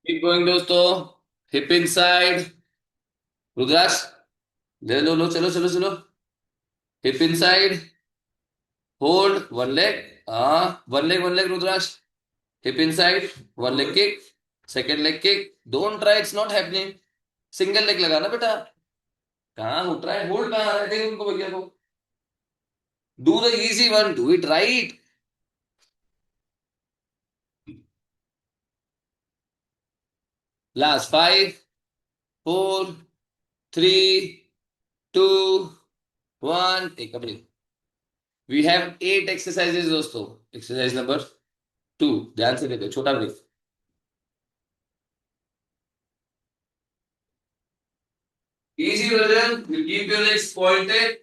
Keep going दोस्तों। Hip inside. Rudraksh, ले लो लो, चलो चलो चलो। Hip inside. Hold one leg. हाँ, one leg Rudraksh. Hip inside. One leg kick. Second leg kick. Don't try, it's not happening. Single leg लगाना बेटा। कहाँ उठ रहा है? होल्ड कहाँ रहते हैं उनको भैया को? Do the easy one, do it right. Last five, four, three, two, one. एक अपनी। वी हैव 8 एक्सरसाइजेज दोस्तों। एक्सरसाइज नंबर 2, ध्यान से देखो, छोटा break. Easy version, you keep your legs pointed,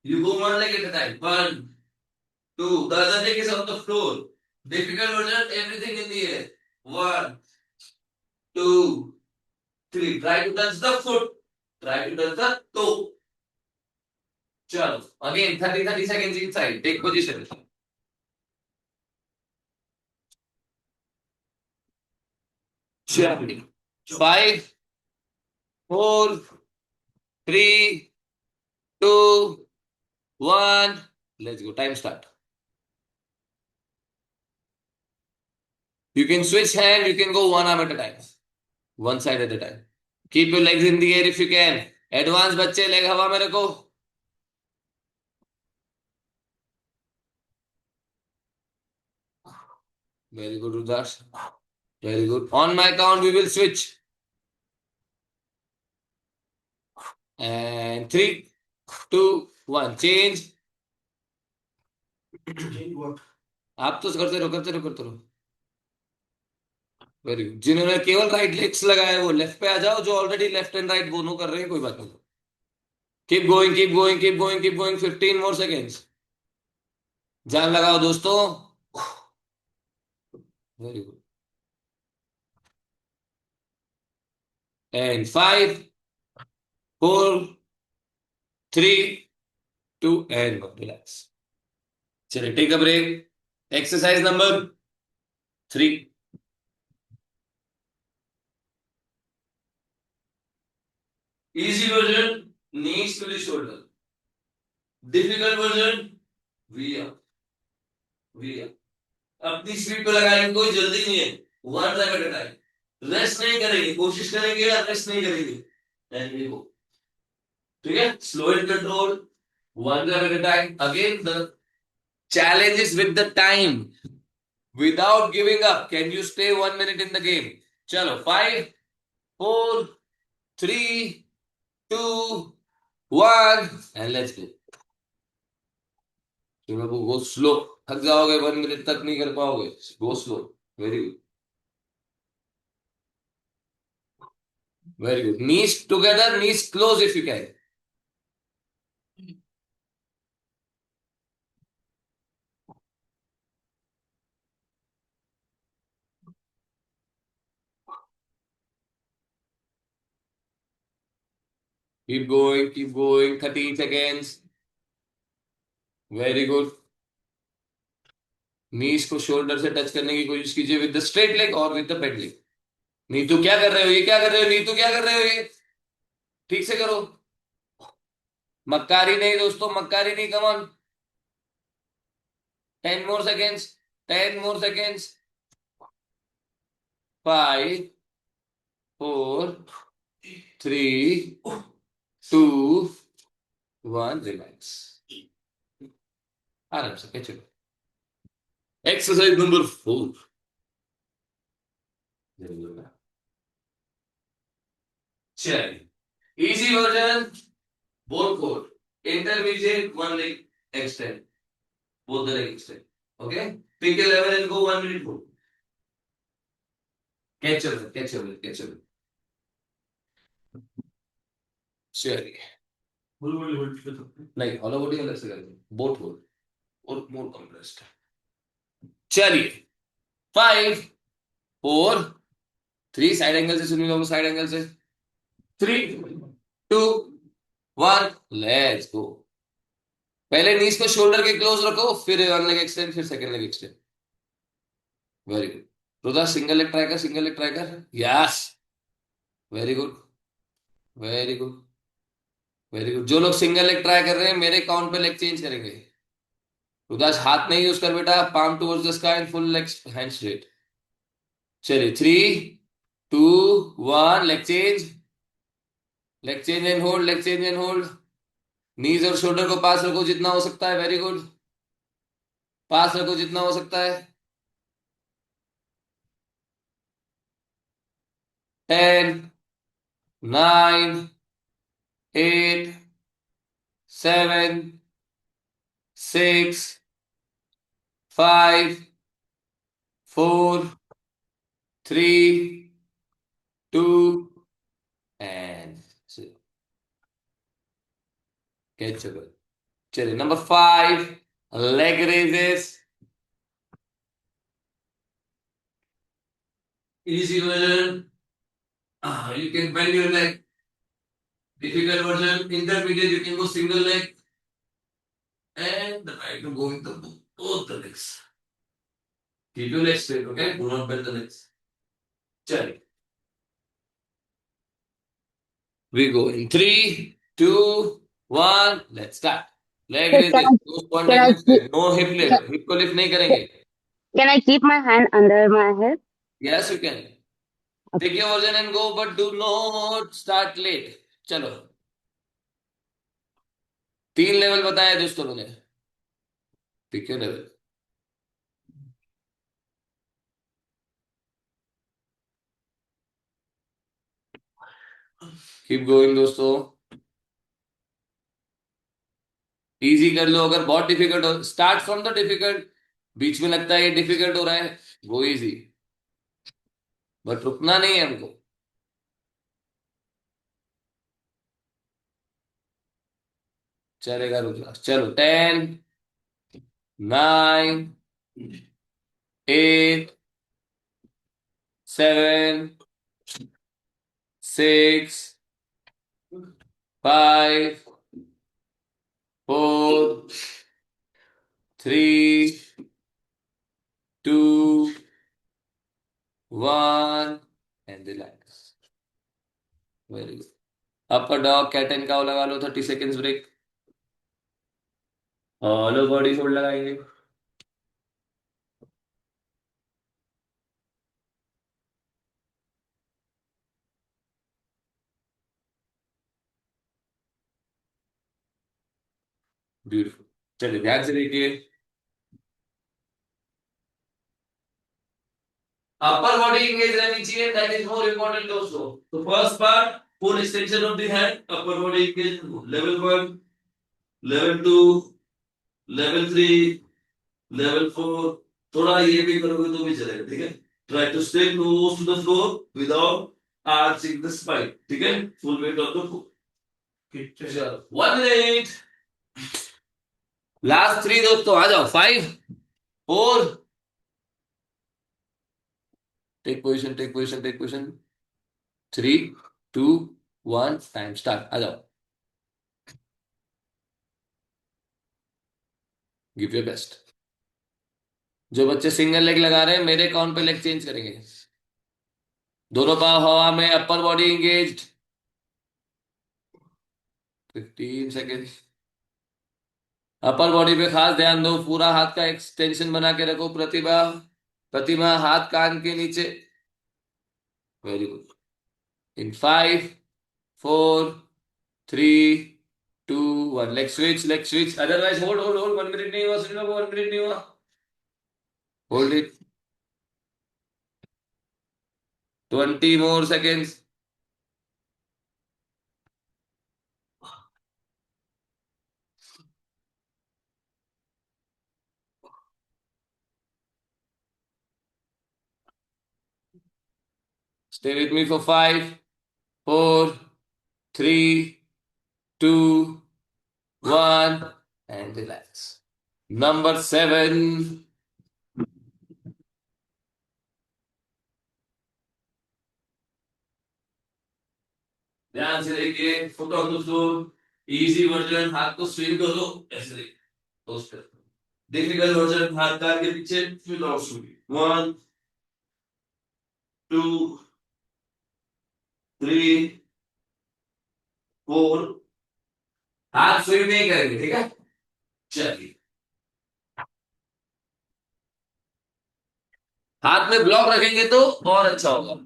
you go one leg at a time. One, two, the other leg is on the floor. Difficult version, everything in the air. One, two, three. Try to touch the foot. Try to touch the toe. Chalo. Again, 30 seconds inside. Take position. Chalo. Five, four, three, two, one. Let's go. Time start. You can switch hand, you can go one arm at a time. One side at a time. Keep your legs in the air if you can. Advance बच्चे leg हवा में रखो. Very good, Rudrash. Very good. On my count, we will switch. And three, two, one. Change. आप तो करते रहो करते रहो करते रहो. Very good. जिन्होंने केवल राइट लेग्स लगाए वो लेफ्ट पे आ जाओ. जो ऑलरेडी लेफ्ट एंड राइट दोनों कर रहे हैं कोई बात नहीं. Keep going keep going keep going keep going. 15 more seconds. जान लगाओ दोस्तों. Very good. And five, four, three, two, and relax. चलिए take a break. Exercise number 3. Easy version, knees to the shoulder. Difficult version, V up, V up. अपनी speed पे लगाएंगे, कोई जल्दी नहीं है. One time at a time. Rest नहीं करेंगे, कोशिश करेंगे या रेस्ट नहीं करेंगे. And we go. ठीक है, slow and control. One time at a time. Again the challenge is with the time. Without giving up, can you stay 1 minute in the game? चलो, 5, 4, 3, 2, 1, and let's go. Go slow. थक जाओगे, 1 minute तक नहीं कर पाओगे. Go slow. Very good. Very good. Knees together, knees close if you can. Keep going keep going. 30 seconds. Very good. Knees को shoulder से touch करने की कोशिश कीजिए विद द स्ट्रेट लेग और with the bend leg. Neetu क्या कर रहे हो? ये क्या कर रहे हो? नीतू क्या कर रहे हो? ये ठीक से करो. मक्कारी नहीं दोस्तों, मक्कारी नहीं. Come on. 10 more seconds. 10 more seconds. 5, 4, 3, 2, 1. Relax. आराम से चलो. Exercise number 4. चलिए, easy version, both core. Intermediate, one leg extend. Both the leg extend. Okay? Pick a level and go 1 minute more. Catch your breath, catch your breath, catch your breath. चलिए. नहीं, hollow body अलग से करेंगे. Both core. और more compressed. चलिए. 5, 4, 3. Side angle से सुनिए लोग, साइड एंगल से. 3, 2, 1. Let's go. पहले नीज को शोल्डर के क्लोज रखो, फिर वन लेग एक्सटेंड, फिर second leg extend. Very good. Ruda single leg try कर, सिंगल लेग ट्राई कर। Yes, very good, very good, very good. जो लोग सिंगल लेग ट्राई कर रहे हैं मेरे काउंट पे लेग चेंज करेंगे। रुदास हाथ नहीं यूज कर बेटा, palm towards the sky and full leg hand straight. चलिए 3, 2, 1, leg change, leg change and hold, leg change and hold. Knees और शोल्डर को पास रखो जितना हो सकता है, वेरी गुड, पास रखो जितना हो सकता है। 10, 9, 8, 7, 6, 5, 4, 3, 2 एंड कैच। चलिए number 5, leg raises. Easy version, you can bend your leg. Difficult version, intermediate, you can go single leg. And the right to go with both the legs. Keep your legs straight, okay? Do not bend the legs. Chale. We go in 3, 2, 1, let's start. Leg Sir, raises. No can squatting, I keep no hip lift. Hip को lift नहीं करेंगे. can I keep my hand under my head? Yes, you can. Take your version and go, but do not start late. चलो. 3 level बताया दोस्तों मैंने. Pick your level. Keep going दोस्तों. Easy कर लो, अगर बहुत डिफिकल्ट हो स्टार्ट फ्रॉम द डिफिकल्ट। बीच में लगता है ये डिफिकल्ट हो रहा है, वो इजी, बट रुकना नहीं है हमको। चलेगा, रुकना। चलो 10, 9, 8, 7, 6, 5, 4, 3, 2, 1 and relax. Very good. Upper dog, cat and cow लगा लो, 30 seconds break. Hollow body fold लगाएंगे। ब्यूटीफुल। चलिए ध्यान से देखिए। अपर बॉडी इंगेज रहनी चाहिए, दैट इज मोर इंपॉर्टेंट दोस्तों। तो first part, full extension of the hand, upper body engage. Level 1, level 2, level 3, level 4। थोड़ा ये भी करोगे तो भी चलेगा, ठीक है। Try to stay close to the floor without arching the spine, ठीक है। Full weight of the foot. चलो 1 मिनट। लास्ट 3 दोस्तों, आ जाओ। 5, 4, take position, take position, take position. 3, 2, 1, time start. आ जाओ, गिव योर बेस्ट। जो बच्चे सिंगल लेग लगा रहे हैं मेरे अकाउंट पे लेग चेंज करेंगे। दोनों पाँव हवा में, upper body engaged. 15 second. Upper body पे खास ध्यान दो, पूरा हाथ का एक्सटेंशन बना के रखो। प्रतिभा, प्रतिमा हाथ कान के नीचे। Very good. In 5, 4, 3, 2, 1, leg switch, leg switch. Otherwise hold, hold, hold. 1 minute नहीं हुआ सुनील बाबू, 1 मिनट नहीं हुआ। Hold it, 20 more seconds। Stay with me for 5, 4, 3, 2, 1 and relax. Number 7. ध्यान से देखिए, foot on the floor. Easy version, हाथ को स्विंग करो ऐसे देखिए। डिफिकल्ट वर्जन, हाथ कान के पीछे, विदाउट स्विंग। 1, 2 3 4 हाथ स्विंग नहीं करेंगे, ठीक है। चलिए, हाथ में ब्लॉक रखेंगे तो और अच्छा होगा।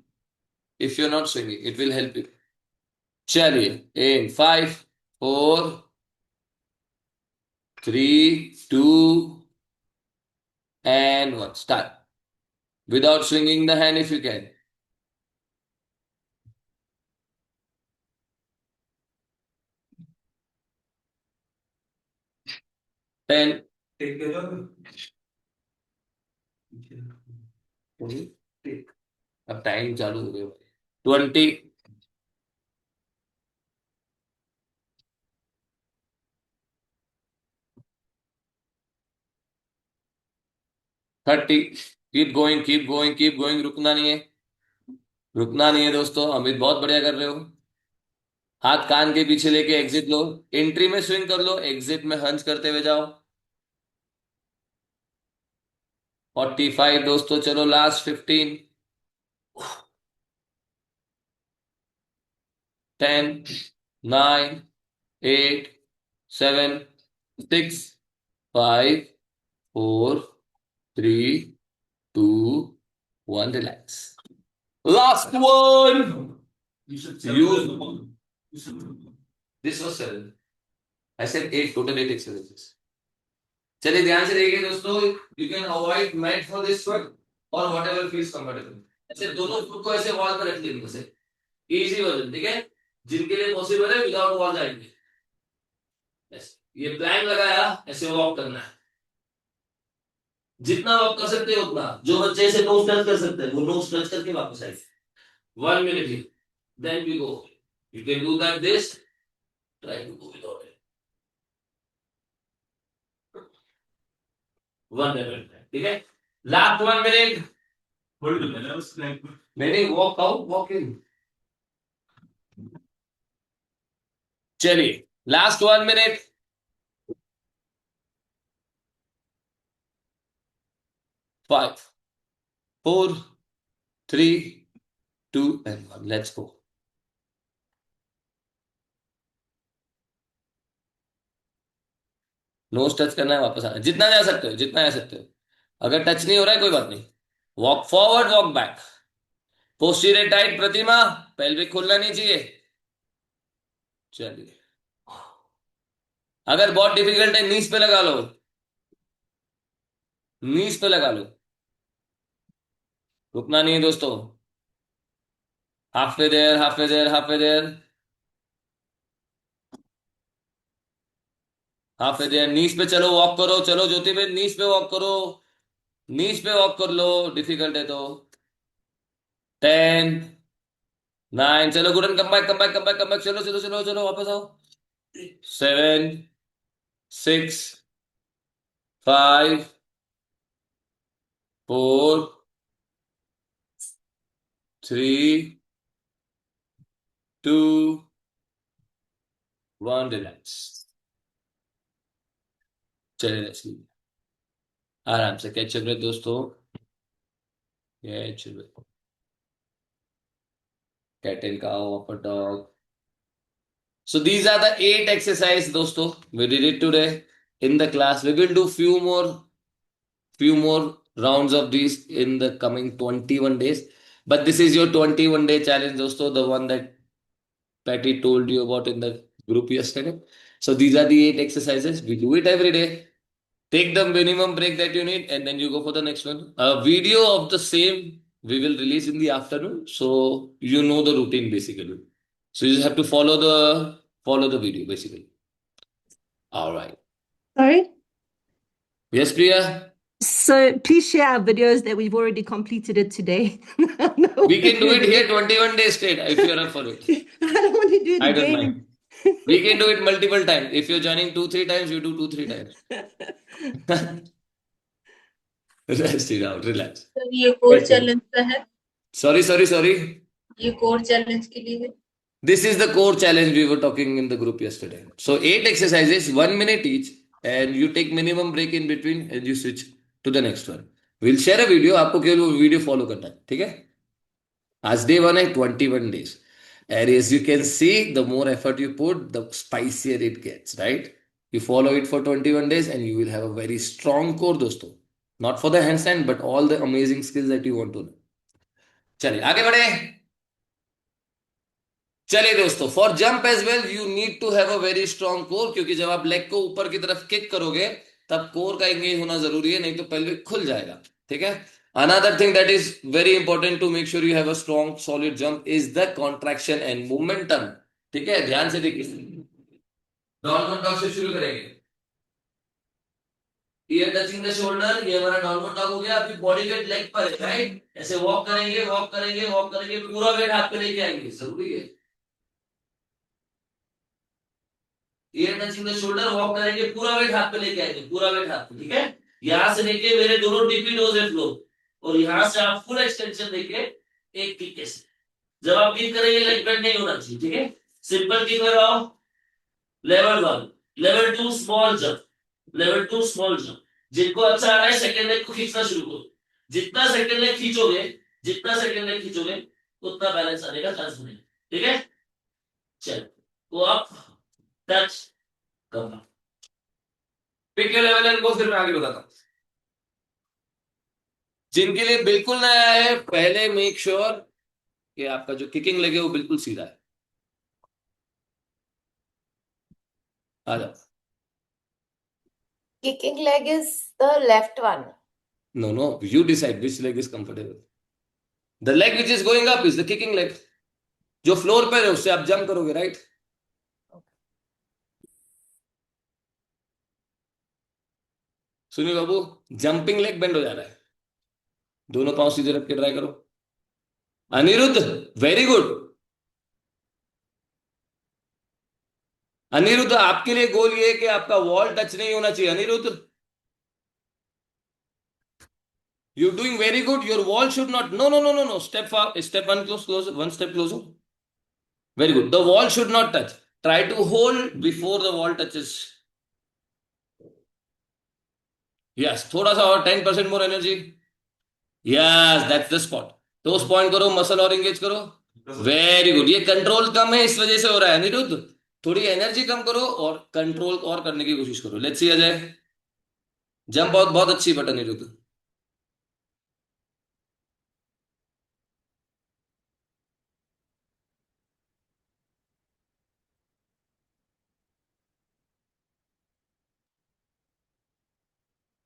If you not swinging it will help you. चलिए, इन 5 4 3 2 and 1 start without swinging the hand if you can. 10 अब टाइम चालू हो गया भाई। 20 30 keep going keep going keep going, रुकना नहीं है, रुकना नहीं है दोस्तों। अमित बहुत बढ़िया कर रहे हो। हाथ कान के पीछे लेके एग्जिट लो, एंट्री में स्विंग कर लो, एग्जिट में हंच करते हुए जाओ। 45 दोस्तों, चलो last 15 10 9 8 7 6 5 4 3 2 1 relax. Last one. Use this was 7. I said 8, total 8 exercises. चलिए ध्यान से देखिए दोस्तों, you can avoid mat for this one और वट एवर फील्स कंफर्टेबल। ऐसे दोनों फुट को ऐसे वॉल पर रख लेंगे, से इजी वर्जन, ठीक है। जिनके लिए पॉसिबल है विदाउट वॉल जाएंगे, ये प्लैंक लगाया, ऐसे वॉक करना है। जितना वॉक कर सकते हो उतना, जो बच्चे ऐसे नोज टच कर सकते हैं वो नोज टच करके वापस आए। 1 minute ही, then we go. You can do that this, try to go without it. 1 minute, ठीक है। लास्ट 1 minute, नहीं वॉक आउट वॉक इन। चलिए last 1 minute। 5 4 3 2 and 1, let's go. Nose touch करना है, वापस आना, जितना जा सकते हो जितना जा सकते हो। अगर टच नहीं हो रहा है कोई बात नहीं, walk forward walk back, posterior tight Pratima, pelvic खुलना नहीं चाहिए। चलिए, अगर बहुत डिफिकल्ट है नीज पे लगा लो, नीज पे लगा लो, रुकना नहीं है दोस्तों। Half way there half way there half way there half way there, knees पे चलो, वॉक करो, चलो ज्योति में नीज पे वॉक करो, नीज पे वॉक कर लो, डिफिकल्ट है तो। 10 9, चलो Gooden, come back come back come back come back, चलो चलो चलो चलो वापस आओ। 7 6 5 4 3 2 1, रिलैक्स। चलिए रेस्ट लीजिए आराम से, कैच ब्रेथ दोस्तों, catch breath, cat and cow, upper dog. So these are the 8 exercise दोस्तों, we did it today in the class. We will do few more rounds of these in the coming 21 days, but this is your 21-day challenge दोस्तों, the one that Patty told you about in the group yesterday. So these are the 8 exercises, we do it every day. Take the minimum break that you need and then you go for the next one. A video of the same we will release in the afternoon, so you know the routine basically. So you just have to follow the video basically. All right. Sorry? Yes, Priya. So please share our videos that we've already completed it today. We can do it here 21 days straight if you're up for it. I don't want to do it I again. don't mind. We can do it multiple times. If you're joining 2-3 times, you do 2-3 times. Rest it out, relax. तो ये core challenge का है, Sorry. ये core challenge के लिए है। This is the core challenge we were talking in the group yesterday. So 8 exercises, 1 minute each, and you take minimum break in between and you switch to the next one. We'll share a video. आपको केवल वो video follow करना है, ठीक है? आज day 1 है 21 days. And as you can see, the more effort you put, the spicier it gets, right? You follow it for 21 days and you will have a very strong core, दोस्तों. Not for the handstand, but all the amazing skills that you want to know. चलिए आगे बढ़े. चलिए दोस्तों, for jump as well you need to have a very strong core, क्योंकि जब आप leg को ऊपर की तरफ किक करोगे तब कोर का एंगेज होना जरूरी है, नहीं तो पेल्विक खुल जाएगा. ठीक है. Another thing that is very important to make sure you have a strong solid jump is the contraction and momentum. ठीक है, ध्यान से देखिए. डाउनवर्ड डॉग से शुरू करेंगे. ईयर टचिंग द शोल्डर, ये हमारा डाउनवर्ड डॉग हो गया. अभी बॉडी वेट लेग पर है, राइट. ऐसे वॉक करेंगे, वॉक करेंगे, वॉक करेंगे, पूरा वेट हाथ पे लेके आएंगे, जरूरी है. Year touching the shoulder, walk करेंगे, पूरा वेट हाथ पे लेके आएंगे, पूरा वेट हाथ पे. ठीक है. यहां से लेके मेरे दोनों टीपी टोज है फ्लो, और यहां से आप फुल एक्सटेंशन देके एक किक कैसे. जब आप किक करेंगे लेग बेंड नहीं होना चाहिए. ठीक है. सिंपल किक लगाओ. Level 1, level 2 small jump, level 2 small jump. जिनको अच्छा आ रहा है सेकंड लेग को खींचना शुरू करो. जितना सेकंड लेग खींचोगे, जितना सेकंड लेग खींचोगे उतना बैलेंस आने का चांस बनेगा. ठीक है. चल तो आप टच करना. Pick your level and go. फिर मैं आगे बताता हूं. जिनके लिए बिल्कुल नया है, पहले मेक श्योर कि आपका जो किकिंग लेग है वो बिल्कुल सीधा है. आ जाओ. Kicking leg is the left one. No, you decide which leg is comfortable. The leg which is going up is the kicking leg. जो फ्लोर पर है उससे आप जंप करोगे, राइट. सुनिए बाबू, जंपिंग लेग बेंड हो जा रहा है. दोनों पांव सीधे रख के ट्राई करो. Anirudh, very good. अनिरुद्ध, आपके लिए गोल ये है कि आपका वॉल टच नहीं होना चाहिए. Anirudh, you doing very good. Your wall should not. No. Step one close, one step close. Very good. The wall should not touch. Try to hold before the wall touches. Yes, थोड़ा सा और, 10% more energy. Yes, that's the spot. तो उस point करो, muscle और engage करो. Very good. ये control कम है, इस वजह से हो रहा है. अनिरुद्ध, थोड़ी एनर्जी कम करो और कंट्रोल और करने की कोशिश करो. Let's see Ajay. जंप बहुत बहुत अच्छी बट अनिरुद्ध.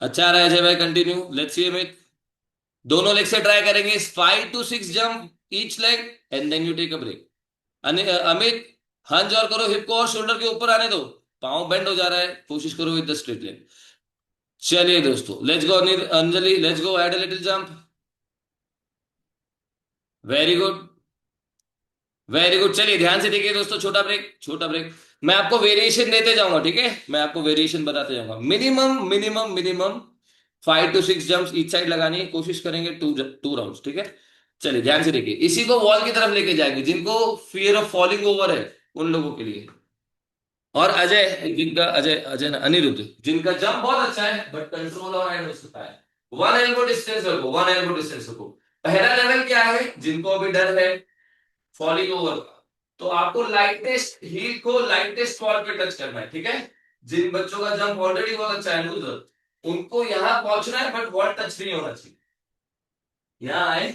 अच्छा आ रहा है अजय भाई, कंटिन्यू. Let's see Amit. दोनों लेग से ट्राई करेंगे. 5 to 6 jump each leg and then you take a break. Amit, हंज और करो, हिप को और शोल्डर के ऊपर आने दो. पाँव बेंड हो जा रहा है, कोशिश करो विद द स्ट्रेट लेग. चलिए दोस्तों, let's go. Anjali, let's go, add a little jump. Very good, very good. चलिए ध्यान से देखिए दोस्तों, छोटा ब्रेक, छोटा ब्रेक. मैं आपको वेरिएशन देते जाऊंगा. ठीक है, मैं आपको वेरिएशन बताते जाऊंगा. Minimum minimum minimum 5 to 6 jumps each side लगाने की कोशिश करेंगे. Two rounds. ठीक है. चलिए ध्यान से देखिए. इसी को वॉल की तरफ लेके जाएंगे. जिनको फियर ऑफ फॉलिंग ओवर है उन लोगों के लिए. और अजय, जिनका अजय अजय ना, अनिरुद्ध, जिनका जंप बहुत अच्छा है बट कंट्रोल और हैंड हो सकता है. 1 एल्बो डिस्टेंस रखो, 1 एल्बो डिस्टेंस रखो. पहला लेवल क्या है, जिनको अभी डर है फॉलिंग ओवर का, तो आपको लाइटेस्ट हील को लाइटेस्ट फॉल पे टच करना है. ठीक है. जिन बच्चों का जंप ऑलरेडी बहुत अच्छा है उधर, उनको यहां पहुंचना है बट वॉल टच नहीं होना चाहिए. यहां आए,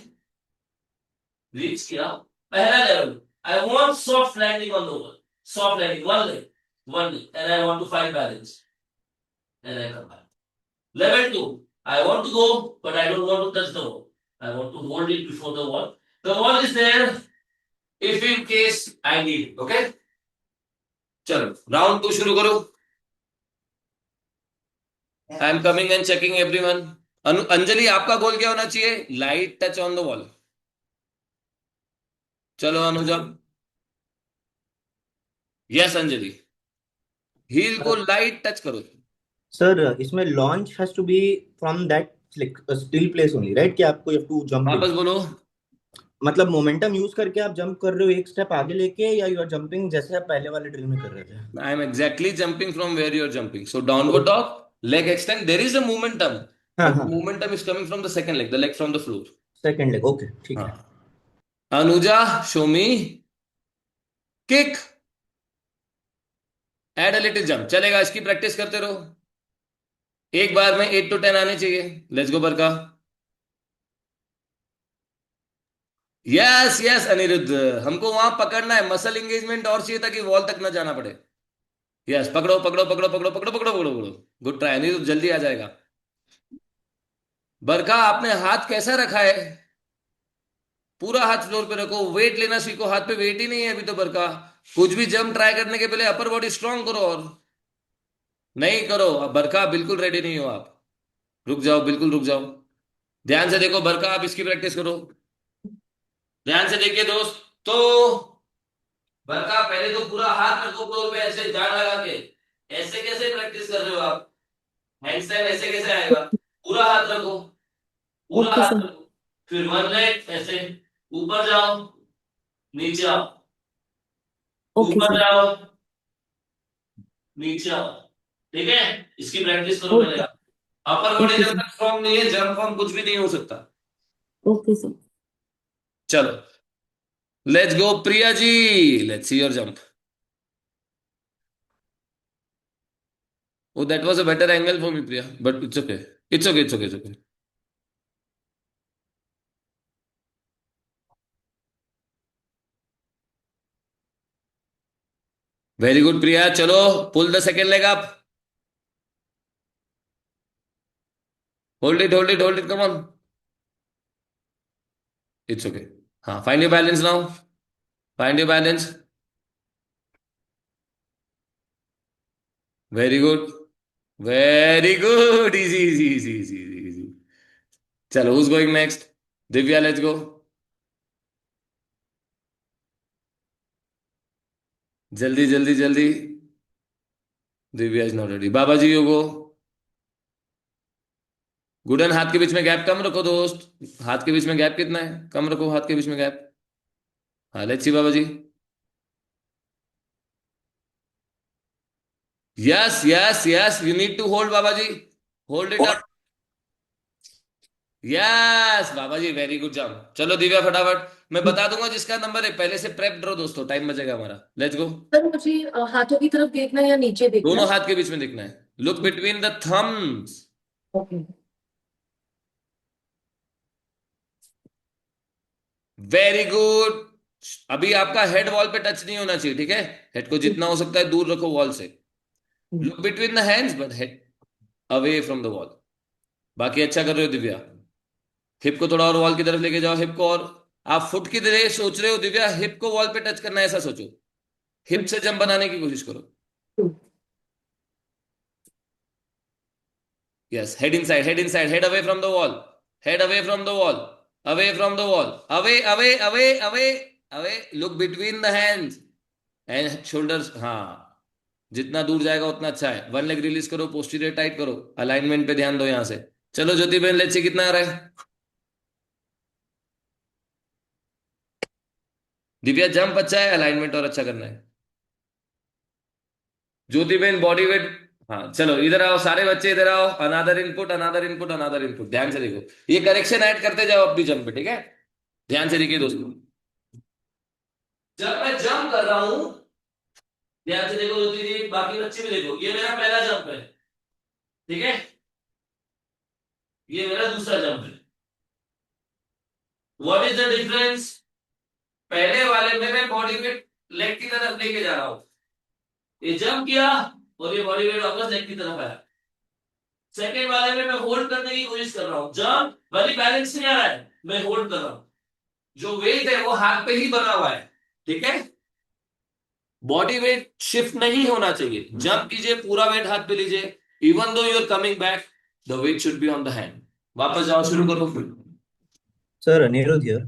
रीच किया, पहला level. I want soft landing on the wall. Soft landing, one leg, and I want to find balance, and I come back. Level 2, I want to go but I don't want to touch the wall. I want to hold it before the wall. The wall is there if in case I need it. Okay. चलो round 2 शुरू करो. I am coming and checking everyone. Anjali, आपका goal क्या होना चाहिए? Light touch on the wall. चलो Anuja. Yes Anjali, heel को light touch करो. सर इसमें launch has to be from that still place only, right? कि आपको यू टू जंप, वापस बोलो. मतलब मोमेंटम यूज करके आप जंप कर रहे हो एक स्टेप आगे लेके, या यू आर जंपिंग जैसे आप पहले वाले ड्रिल में कर रहे थे? I am exactly jumping from where you are jumping. So downward dog, leg extend. There is a momentum. हाँ But हाँ, momentum is coming from the second leg, the leg from the floor. Second leg. Okay, ठीक है. हाँ. Anuja show me kick add a little jump. चलेगा, इसकी practice करते रहो। एक बार में 8 to 10 आने चाहिए। लेट्स गो बरका। यस यस अनिरुद्ध, हमको वहां पकड़ना है, मसल एंगेजमेंट और चाहिए था कि वॉल तक ना जाना पड़े। यस, पकड़ो पकड़ो पकड़ो पकड़ो पकड़ो पकड़ो पकड़ो पकड़ो। गुड ट्राई अनिरुद्ध, जल्दी आ जाएगा। बरका आपने हाथ कैसा रखा है? पूरा हाथ फ्लोर पे रखो, वेट लेना सीखो। हाथ पे वेट ही नहीं है अभी तो बरका। कुछ भी जंप ट्राई करने के पहले अपर बॉडी स्ट्रांग करो। और नहीं करो अब बरका, बिल्कुल रेडी नहीं हो आप। रुक जाओ, बिल्कुल रुक जाओ। ध्यान से देखो बरका, आप इसकी प्रैक्टिस करो। ध्यान से देखिए दोस्त। तो बरका पहले तो पूरा हाथ रखो फ्लोर पे, ऐसे जान लगा के। ऐसे कैसे प्रैक्टिस कर रहे हो आप? हैंडस्टैंड ऐसे कैसे आएगा? पूरा हाथ रखो, पूरा Okay, हाथ sir. रखो। फिर वन लेग ऐसे, ऊपर जाओ, नीचे आओ, Okay, ऊपर sir. जाओ, नीचे आओ। ठीक है, इसकी प्रैक्टिस करो पहले Okay. आप। अपर बॉडी Okay, जब sir. तक स्ट्रॉन्ग नहीं है, जंप फॉर्म कुछ भी नहीं हो सकता। Okay, sir. चलो let's go Priya ji, let's see your jump. Oh, that was a better angle for me, Priya. But it's okay. It's okay. It's okay. It's okay. Very good, Priya. चलो, pull the second leg up. Hold it. Hold it. Hold it. Come on. It's okay. हाँ, find your balance now. Find your balance. Very good. Very good. Easy, easy, easy, easy, easy, easy. चलो, who's going next? Divya, let's go. जल्दी, जल्दी, जल्दी. Divya is not ready. Baba ji, you go. गुडन, हाथ के बीच में gap कम रखो दोस्त। हाथ के बीच में गैप कितना है? कम रखो हाथ के बीच में गैप। हाँ, let's see Baba ji. Yes yes yes, you need to hold Baba ji. Hold it up. Yes Baba ji, very good job. चलो दिव्या फटाफट, मैं बता दूंगा जिसका नंबर है, पहले से प्रेप रहो दोस्तों, टाइम बचेगा हमारा। Let's go. सर मुझे हाथों की तरफ देखना है या नीचे देखना दोनों है? हाथ के बीच में देखना है। Look between the thumbs. Okay. Very good. अभी आपका हेड वॉल पे टच नहीं होना चाहिए, ठीक है? हेड को जितना हो सकता है दूर रखो वॉल से। Look between the hands but head away from the wall. बाकी अच्छा कर रहे हो दिव्या। हिप को थोड़ा और वॉल की तरफ लेके जाओ, हिप को। और आप फुट की तरह सोच रहे हो दिव्या, हिप को वॉल पे टच करना है ऐसा सोचो। हिप से जंप बनाने की कोशिश करो। Yes, head inside, head away from the wall. Head away from the wall, away from the wall, away away away away away. Look between the hands and shoulders. हाँ, जितना दूर जाएगा उतना अच्छा है। वन लेग रिलीज करो, posterior tight करो, alignment पे ध्यान दो यहां से। चलो ज्योति बहन, लेट्स सी कितना आ रहा है। दिव्या जंप अच्छा है, अलाइनमेंट और अच्छा करना है। ज्योति बहन बॉडी वेट। हाँ चलो, इधर आओ सारे बच्चे, इधर आओ। अनादर इनपुट, अनादर इनपुट, अनादर इनपुट। ध्यान से देखो, ये करेक्शन ऐड करते जाओ अपनी जंप पे, ठीक है? ध्यान से देखिए दोस्तों, जब मैं जंप कर रहा हूं, ध्यान से देखो ज्योति जी, बाकी बच्चे भी देखो। ये मेरा पहला जंप है, ठीक है? ये मेरा दूसरा जंप है। What is the difference? पहले वाले में मैं बॉडी वेट लेग की तरफ लेके जा रहा हूं, ये जंप किया और ये बॉडी वेट वापस लेग की तरफ आया। सेकेंड वाले में मैं होल्ड करने की कोशिश कर रहा हूं, जंप वाली बैलेंस नहीं आ रहा है, मैं होल्ड कर रहा हूं। जो वेट है वो हाथ पे ही बना हुआ है, ठीक है? बॉडी वेट शिफ्ट नहीं होना चाहिए। जंप कीजिए, पूरा वेट हाथ पे लीजिए। Even though you are coming back, the weight should be on the hand. वापस जाओ, शुरू करो। Sir Anirudh here.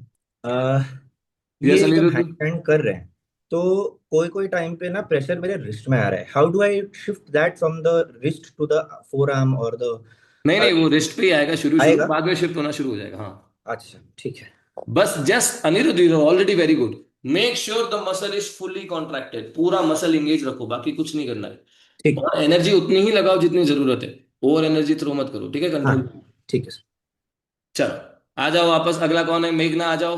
यस ये जब अनिरुद्ध। हैंड स्टैंड कर रहे हैं तो कोई कोई टाइम पे ना प्रेशर मेरे रिस्ट में आ रहा है। How do I shift that from the wrist to the forearm और द नहीं नहीं, वो रिस्ट पे ही आएगा शुरू शुरू, आएगा? बाद में शिफ्ट होना शुरू हो जाएगा। हाँ, अच्छा ठीक है। बस just Anirudh, you are already very good. Make sure the muscle is fully contracted, पूरा मसल एंगेज रखो, बाकी कुछ नहीं करना है। ठीक। और एनर्जी उतनी ही लगाओ जितनी जरूरत है, ओवर एनर्जी थ्रो मत करो, ठीक है? हाँ कंट्रोल। ठीक है सर। चलो आ जाओ वापस। अगला कौन है? मेघना, आ जाओ।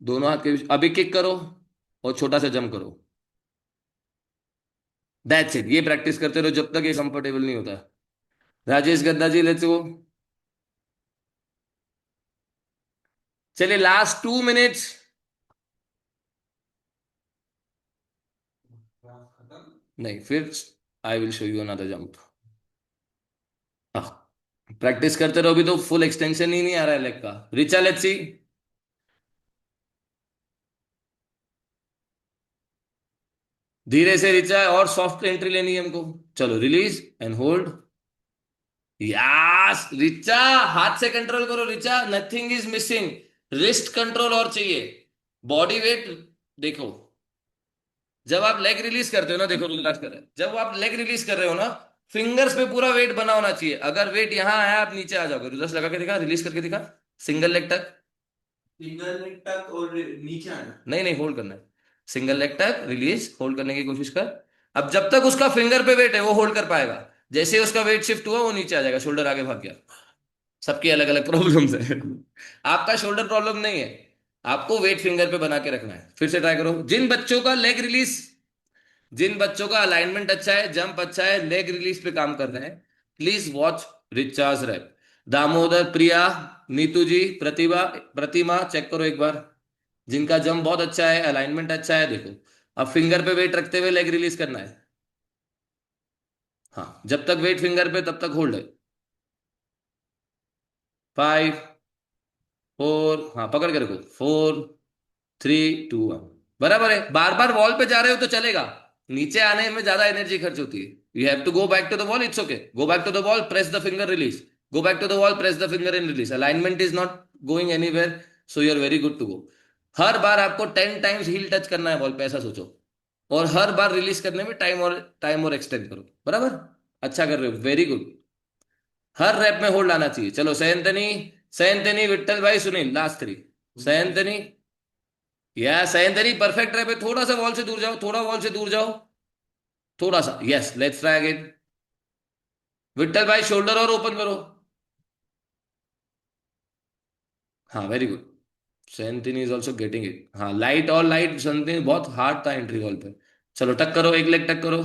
दोनों हाथ के बीच अभी किक करो और छोटा सा जंप करो। दैट्स इट, ये प्रैक्टिस करते रहो जब तक ये कंफर्टेबल नहीं होता। राजेश गद्दा जी लेट्स गो। चलिए लास्ट 2 मिनट्स। नहीं फिर I will show you another jump. Practice करते रहो, अभी तो फुल एक्सटेंशन ही नहीं आ रहा है लेग का। Richa let's see. धीरे से रिचा, और सॉफ्ट एंट्री लेनी है हमको। चलो release and hold. Yes Richa, हाथ से कंट्रोल करो Richa, nothing is missing. Wrist control और चाहिए, बॉडी वेट देखो। जब आप लेग रिलीज करते हो ना, देखो रिलैक्स कर रहे हैं, जब आप लेग रिलीज कर रहे हो ना, फिंगर्स पे पूरा वेट बना होना चाहिए। अगर वेट यहां आया आप नीचे आ जाओगे। रिलैक्स लगा के दिखा, रिलीज करके दिखा। सिंगल लेग तक, सिंगल लेग तक और नीचे आना। नहीं नहीं होल्ड करना है। सिंगल लेग तक रिलीज, होल्ड करने की कोशिश कर। अब जब तक उसका फिंगर पे वेट है वो होल्ड कर पाएगा। जैसे ही उसका वेट शिफ्ट हुआ वो नीचे आ जाएगा, शोल्डर आगे भाग गया। सबकी अलग अलग प्रॉब्लम्स है। आपका शोल्डर प्रॉब्लम नहीं है, आपको वेट फिंगर पे बना के रखना है। फिर से ट्राई करो। जिन बच्चों का अलाइनमेंट अच्छा है, जंप अच्छा है, लेग रिलीज पे काम कर रहे हैं, please watch recharge wrap. Damodar, Priya, Neetu ji, Pratibha, Pratima, check करो एक बार। जिनका जंप बहुत अच्छा है, अलाइनमेंट अच्छा है, देखो अब फिंगर पे वेट रखते हुए लेग रिलीज करना है। हाँ जब तक वेट फिंगर पे तब तक होल्ड है। 5 4, हाँ पकड़ के रखो। 4 3 2 1। बराबर है। बार बार वॉल पे जा रहे हो तो चलेगा, नीचे आने में ज्यादा एनर्जी खर्च होती है। You have to go back to the wall, it's okay. Go back to the wall, press the finger, release. Go back to the wall, press the finger and release. Alignment is not going anywhere, so you are very good to go. हर बार आपको 10 times heal touch करना है ball पे, ऐसा सोचो। और हर बार release करने में टाइम और एक्सटेंड करो। बराबर, अच्छा कर रहे हो, वेरी गुड। हर रैप में होल्ड आना चाहिए। चलो सयंतनी, सयंतनी, विट्ठल भाई, सुनील, लास्ट 3। सयंतनी, या सयंतनी परफेक्ट रैप है। थोड़ा सा वॉल से दूर जाओ, थोड़ा वॉल से दूर जाओ, थोड़ा सा। Yes let's try again. Vitthal bhai shoulder और ओपन करो। हाँ very good. Sayantani is also getting it. हाँ लाइट और लाइट, सयंतनी बहुत हार्ड था एंट्री वॉल पे। चलो टक करो, एक लेग टक करो।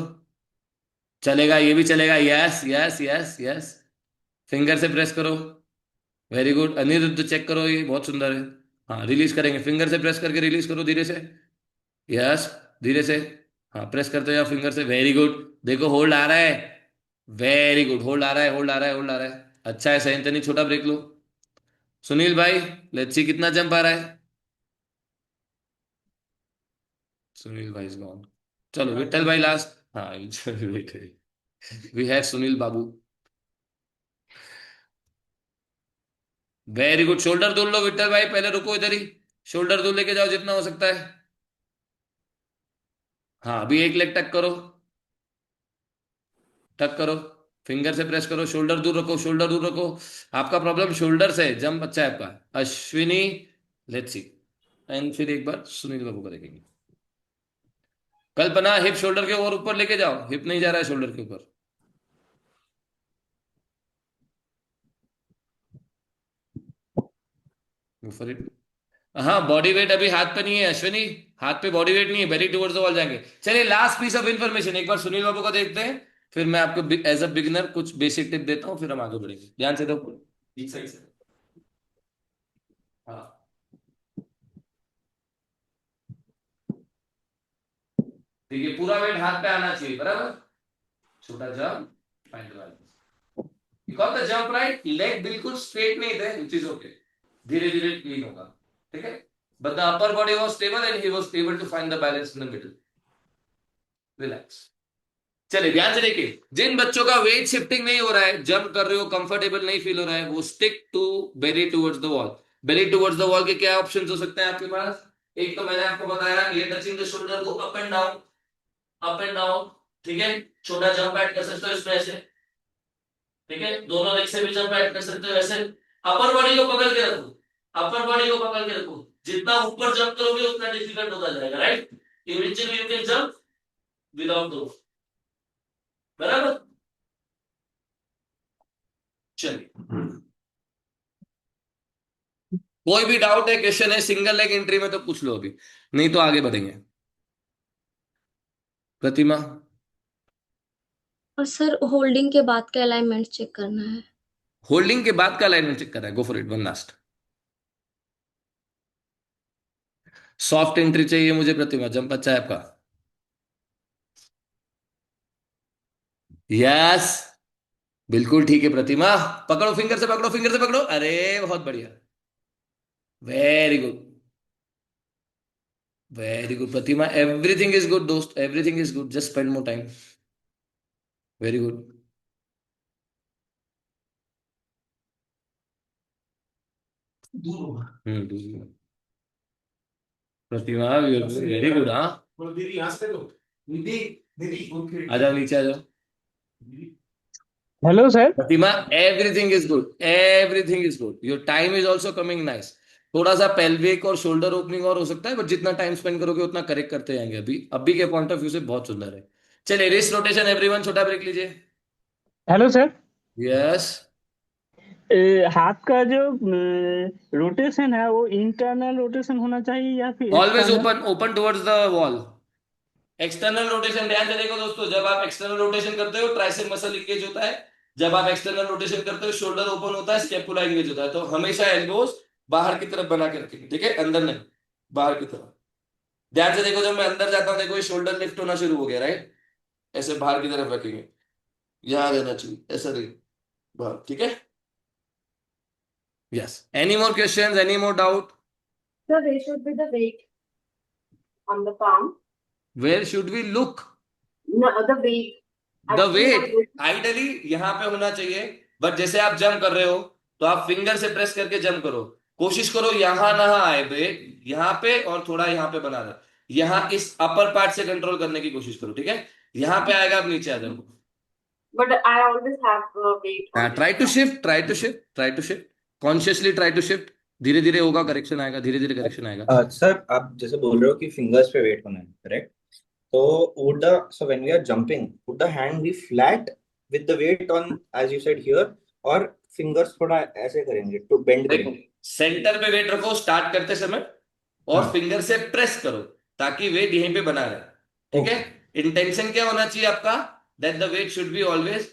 चलेगा, ये भी चलेगा। Yes yes yes yes, finger से प्रेस करो। Very good. अनिरुद्ध चेक करो, ये बहुत सुंदर है। हाँ रिलीज करेंगे, फिंगर से प्रेस करके रिलीज करो धीरे से। यस धीरे से। हाँ प्रेस करते हो या फिंगर से। Very good. देखो होल्ड आ रहा है, वेरी गुड। होल्ड आ रहा है, होल्ड आ रहा है, होल्ड आ रहा है। अच्छा है सयंतनी, छोटा ब्रेक लो। सुनील भाई लेट्स सी कितना जंप आ रहा है। सुनील भाई इज गॉन। चलो विट्ठल भाई लास्ट। हाँ we have Sunil Babu. Very good. Shoulder दूर लो विट्ठल भाई, पहले रुको इधर ही। शोल्डर दूर लेके जाओ जितना हो सकता है। हाँ अभी एक लेग टक करो, टक करो, फिंगर से प्रेस करो। शोल्डर दूर रखो, शोल्डर दूर रखो। आपका प्रॉब्लम शोल्डर से है, जंप अच्छा है आपका। अश्विनी लेट्स सी, एंड फिर एक बार सुनील बाबू का देखेंगे। कल्पना हिप शोल्डर के और ऊपर लेके जाओ, हिप नहीं जा रहा है शोल्डर के ऊपर। For it. हाँ बॉडी वेट अभी हाथ पे नहीं है अश्विनी, हाथ पे बॉडी वेट नहीं है, बेली टुवर्ड्स द वॉल जाएंगे। चलिए लास्ट पीस ऑफ इन्फॉर्मेशन एक बार सुनील बाबू का देखते हैं, फिर मैं आपको एज अ बिगिनर कुछ बेसिक टिप देता हूँ, फिर हम आगे बढ़ेंगे। ध्यान से दो। ठीक सही से। हाँ ठीक है, पूरा वेट हाथ पे आना चाहिए। बराबर, छोटा jump, find the balance. You got the jump right. Leg बिल्कुल स्ट्रेट नहीं थे, विच इज ओके, धीरे धीरे क्लीन होगा। ठीक है, but the upper body was stable and he was able to find the balance in the middle. Relax. चलिए ध्यान से देखिए, जिन बच्चों का वेट शिफ्टिंग नहीं हो रहा है, जंप कर रहे हो कंफर्टेबल नहीं फील हो रहा है, वो stick to belly towards the wall. Belly towards the wall के क्या ऑप्शंस हो सकते हैं आपके पास? एक तो मैंने आपको बताया, ये टचिंग द शोल्डर को up and down, up and down. ठीक है, छोटा जंप ऐड कर सकते हो इसमें ऐसे। ठीक है, दोनों लेग से भी जंप ऐड कर सकते हो ऐसे। अपर बॉडी को पकड़ के रखो, अपर बॉडी को पकड़ के रखो। जितना ऊपर जंप करोगे उतना डिफिकल्ट होता जाएगा, right. Eventually you can jump without दो। बराबर, चलिए कोई भी डाउट है, क्वेश्चन है सिंगल लेग एंट्री में तो पूछ लो अभी, नहीं तो आगे बढ़ेंगे। प्रतिमा, और सर होल्डिंग के बाद का अलाइनमेंट चेक करना है। होल्डिंग के बाद का अलाइनमेंट चेक कर रहा है, गो for it, one last. Soft entry चाहिए मुझे प्रतिमा, जंप अच्छा है आपका। यस, बिल्कुल ठीक है प्रतिमा, पकड़ो फिंगर से, पकड़ो फिंगर से, पकड़ो, अरे बहुत बढ़िया, very good, very good Pratima, everything is good दोस्त, everything is good, just spend more time, very good. Pratima very good, हाँ, आ जाओ नीचे आ जाओ। Hello sir. Pratima everything is good, everything is good, your time is also coming nice. थोड़ा सा pelvic और शोल्डर ओपनिंग और हो सकता है, बट जितना टाइम स्पेंड करोगे उतना करेक्ट करते जाएंगे। अभी अभी के पॉइंट ऑफ व्यू से बहुत सुंदर है। चलिए रिस्ट रोटेशन एवरीवन, छोटा ब्रेक लीजिए। Hello sir. यस, हाथ का जो रोटेशन है वो इंटरनल रोटेशन होना चाहिए या फिर always external? Open, open towards the wall. External rotation ध्यान से देखो दोस्तों, जब आप एक्सटर्नल रोटेशन करते हो ट्राइसेप मसल इंगेज होता है, जब आप एक्सटर्नल रोटेशन करते हो शोल्डर ओपन होता है, स्कैपुला इंगेज होता है। तो हमेशा एल्बोस बाहर की तरफ बना के रखेंगे, ठीक है, अंदर नहीं, बाहर की तरफ। ध्यान से देखो, जब मैं अंदर जाता हूं देखो ये शोल्डर लिफ्ट होना शुरू हो गया, राइट, ऐसे बाहर की तरफ रखेंगे, यहां रहना चाहिए, ऐसा नहीं, बाहर, ठीक है। Yes, any more questions, any more doubt? Sir, there should be the weight on the palm. Where should we look? No, the weight. The Actually, weight not this. Ideally यहाँ पे होना चाहिए, बट जैसे आप जंप कर रहे हो तो आप फिंगर से प्रेस करके जंप करो, कोशिश करो यहां ना आए वेट, यहाँ पे और थोड़ा यहाँ पे बना दो, यहाँ इस अपर पार्ट से कंट्रोल करने की कोशिश करो, ठीक है, यहाँ पे आएगा आप नीचे आ जाओ। But I always have weight on this. Try to shift, try to shift, try to shift, consciously try to shift, धीरे धीरे होगा, करेक्शन आएगा, धीरे धीरे करेक्शन आएगा। सर आप जैसे बोल रहे हो कि फिंगर्स पे वेट होना है, करेक्ट? तो would the so when we are jumping, would the hand be flat with the weight on, as you said here, और fingers थोड़ा ऐसे करेंगे to bend करेंगे? सेंटर पे वेट रखो स्टार्ट करते समय, और हाँ, फिंगर से प्रेस करो ताकि वेट यहीं पे बना रहे, ठीक है। इंटेंशन क्या होना चाहिए आपका, that the weight should be always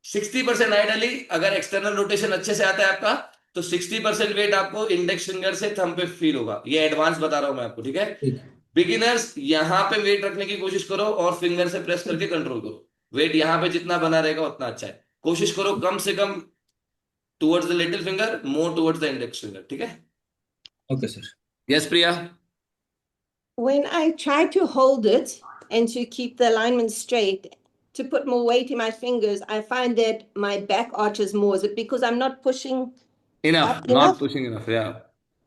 60% ideally. अगर एक्सटर्नल रोटेशन अच्छे से आता है आपका तो 60% वेट आपको इंडेक्स फिंगर से थंब पे फील होगा, ये एडवांस बता रहा हूं मैं आपको, ठीक है। ठीक है। बिगिनर्स यहां पे वेट रखने की कोशिश करो और फिंगर से प्रेस करके कंट्रोल करो, वेट यहां पे जितना बना रहेगा उतना अच्छा है। कोशिश करो कम से कम towards the little finger, more towards the index finger, ठीक है। Okay, sir. Yes Priya, When I try to hold it and to keep the alignment straight, to put more weight in my fingers, I find that my back arches more. Is it because I'm not pushing enough, up not enough? Pushing enough, या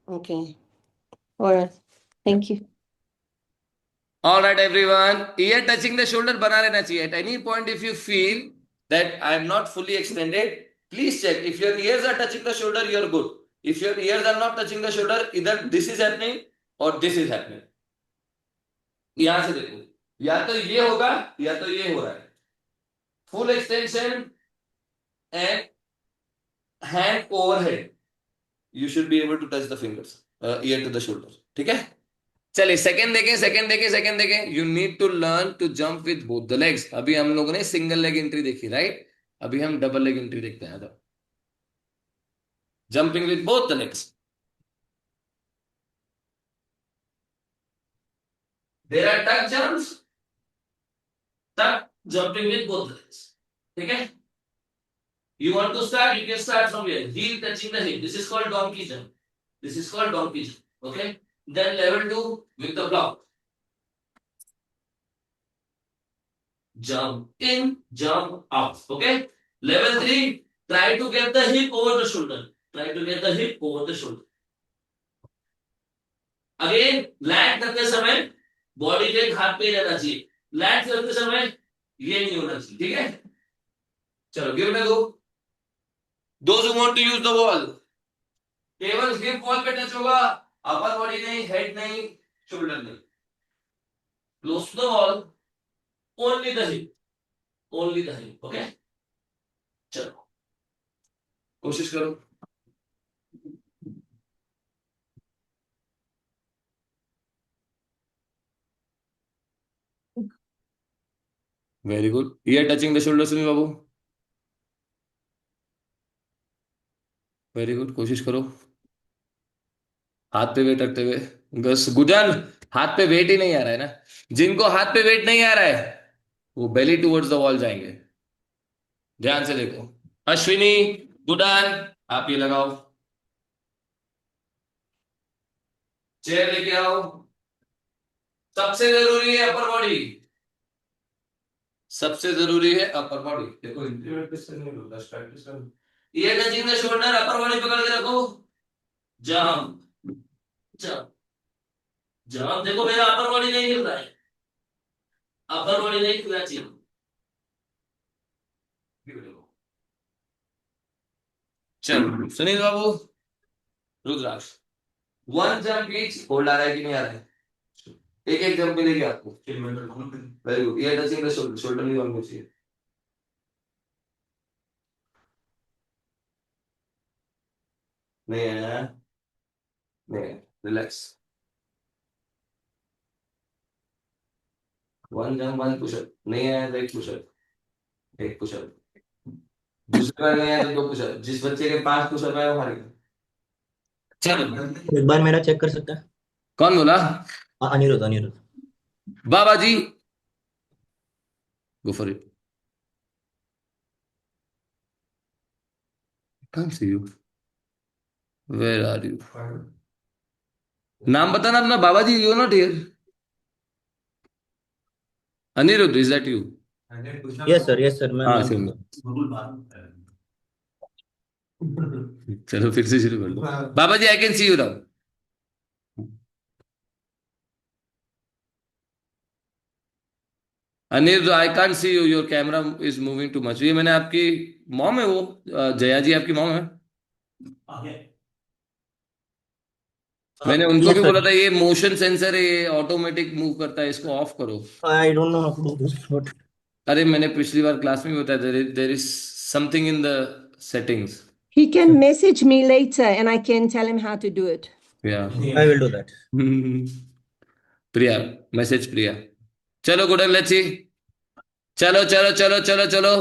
Okay. All right. Thank you. All right, everyone. Ear touching the shoulder बना रहना चाहिए. At any point, if you feel that I am not fully extended, please check. If your ears are touching the shoulder, you're good. If your ears are not touching the shoulder, either this is happening or this is happening. यहां से देखो, या तो ये होगा या तो ये हो रहा है. Full extension and hand overhead. You should be able to touch the fingers, ear to the shoulder. ठीक है? चलिए सेकंड देखें, सेकंड देखें, सेकंड देखें। You need to learn to jump with both the legs. अभी हम लोगों ने सिंगल लेग एंट्री देखी, राइट, अभी हम डबल लेग एंट्री देखते हैं। तो jumping with both the legs, there are tuck jumps, tuck jumping with both the legs, ठीक है। You want to start, you can start from here, heel touching the hip, this is called donkey jump, this is called donkey jump, okay. Then level 2 with the block, jump in, jump out, okay. Level 3, try to get the hip over the shoulder, try to get the hip over the shoulder. Again, लैट करते समय body के हाथ पे ही रहना चाहिए, light करते समय ये नहीं होना चाहिए, ठीक है। चलो गिव में दो, those who want to use the wall, केवल हिप वॉल पे टच होगा, अपर बॉडी नहीं, हेड नहीं, शोल्डर नहीं, close to the wall, only the hip, only the hip, okay. चलो कोशिश करो। Very good, year touching the shoulder Sunil Babu, very good, कोशिश करो हाथ पे वेट रखते हुए। गस गुडन, हाथ पे वेट ही नहीं आ रहा है ना, जिनको हाथ पे वेट नहीं आ रहा है वो बेली टुवर्ड्स द वॉल जाएंगे। ध्यान से देखो, अश्विनी, गुडन, आप ये लगाओ, चेयर लेके आओ। सबसे जरूरी है अपर बॉडी, सबसे जरूरी है अपर बॉडी। देखो इंक्रीमेंट किससे नहीं होता, प्रैक्टिस कर। ये touching the shoulder, upper body पकड़ के रखो, जंप जंप जंप। देखो मेरा अपर बॉडी नहीं हिल रहा है, अपर बॉडी नहीं हिलना चाहिए। चलो सुनील बाबू, रुद्राक्ष, वन जंप ईच, होल्ड आ रहा है कि नहीं आ रहा है? एक एक जंप मिलेगी आपको। वेरी गुड, ये टचिंग द शोल्डर, शोल्डर नहीं होना चाहिए। नहीं है, नहीं है, relax. One jump, one pushup, नहीं है तो एक पुशअप, एक पुशअप। दूसरी बार नहीं है तो दो पुशअप। जिस बच्चे के 5 पुशअप है वो हारेगा। चलो, एक बार मेरा चेक कर सकता है? कौन बोला? Anirudh, Anirudh. Baba ji, go for it. Can't see you. Where are you? नाम बताना अपना। Baba ji, you not here. Anirudh, is that you? Yes sir, yes sir, मैं हाँ सुन, चलो फिर से शुरू कर लो। Baba ji, I can see you now. Anirudh, I can't see you, your camera is moving too much. ये मैंने आपकी मॉम है वो, जया जी आपकी मॉम है, मैंने उनको Yes, भी sir. बोला था ये मोशन सेंसर है, ये ऑटोमेटिक मूव करता है, इसको ऑफ करो। I don't know how to do this, but अरे मैंने पिछली बार क्लास में भी बताया, there is something in the settings. He can message me later and I can tell him how to do it. या I will do that. Priya, message Priya. चलो good, let's see. चलो चलो चलो चलो चलो,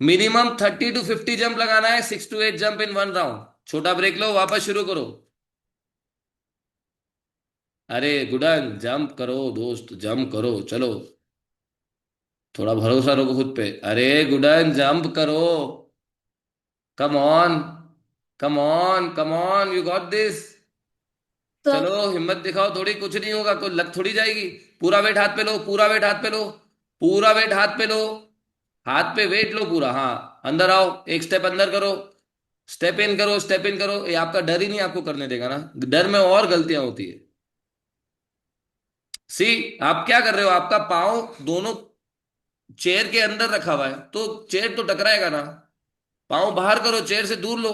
मिनिमम 30 to 50 जंप लगाना है, 6 to 8 jump in one round. छोटा ब्रेक लो, वापस शुरू करो। अरे गुडन, जंप करो दोस्त, जंप करो, चलो थोड़ा भरोसा रखो खुद पे। अरे गुडन, जंप करो, come on come on come on, you got this. Sir चलो हिम्मत दिखाओ थोड़ी, कुछ नहीं होगा, कोई लग थोड़ी जाएगी। पूरा वेट हाथ पे लो, पूरा वेट हाथ पे लो, पूरा वेट हाथ पे लो, हाथ पे वेट लो पूरा। हाँ, अंदर आओ, एक स्टेप अंदर करो, स्टेप इन करो, स्टेप इन करो। ये आपका डर ही नहीं आपको करने देगा ना, डर में और गलतियां होती है। सी, आप क्या कर रहे हो, आपका पाँव दोनों चेयर के अंदर रखा हुआ है तो चेयर तो टकराएगा ना। पाँव बाहर करो, चेयर से दूर लो।